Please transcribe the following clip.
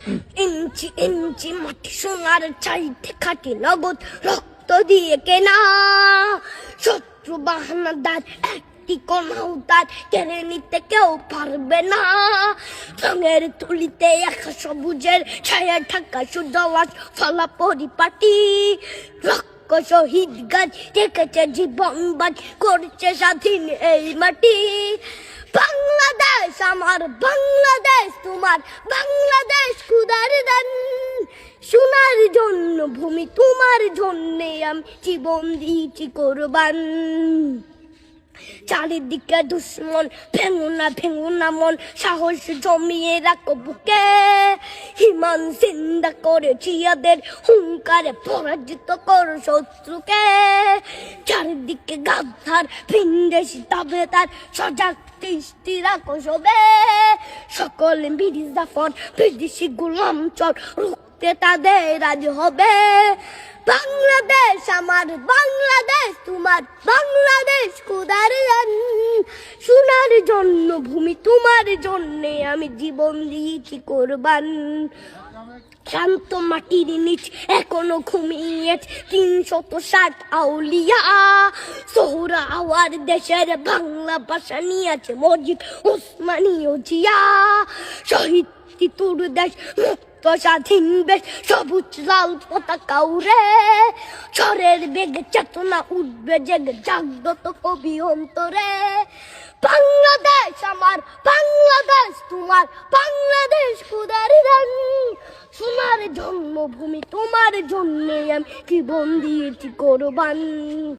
ইঞ্চি ইঞ্চি মাটি সোনার চাইতে খাটি নগদ রক্ত দিয়ে কেনা। শত্রু বাহানাদার একটি কোনাও তার কেড়ে নিতে কেউ পারবে না। রঙের তুলিতে একা সবুজের ছায়া ঢাকা সুজলাস ফলা পরিপাটি। লক্ষ শহীদ গাছ রেখেছে জীবন বাজ করছে স্বাধীন এই মাটি। বাংলাদেশ আমার বাংলাদেশ তোমার বাংলাদেশ খুদার দান। সোনার জন্য ভূমি তোমার জন্যে আমি জীবন দিয়েছি কোরবান। চারিদিকে দুশ্মন ভেঙো না মন, সাহস জমিয়ে রাখো বুকে। হিমান চিন্তা করে চিয়াদের হুঙ্কারে পরাজিত করো শত্রুকে। চারিদিকে গাদ্দার ভিনদেশি তবে তার সজাগ দৃষ্টি রাখো সবে। সকল মির্জাফর বিদেশি গোলাম চর রুখতে তাদের রাজ হবে। বাংলাদেশ আমার বাংলাদেশ তোমার বাংলাদেশ খুদার দান। সোনার জন্য ভূমি তোমার জন্যে আমি জীবন দিয়েছি কোরবান। শান্ত মাটির নিচ এখনো ঘুমিয়ে ৩৬০ আউলিয়া। সোহরা আওয়ার দেশের বাংলা ভাষা নিয়েছে মজিদ ওসমানীয় জিয়া। শহীদ তিতুর দেশ মুক্ত স্বাধীন বেশ সবুজ লাল পতাকা উড়ে। ঝড়ের বেগে চেতনা উঠবে জেগে জাগ্রত কবি অন্তরে। বাংলাদেশ আমার বাংলাদেশ তোমার বাংলাদেশ খুদার দান। সোনার জন্মভূমি তোমার জন্যে আমি জীবন দিয়েছি কোরবান।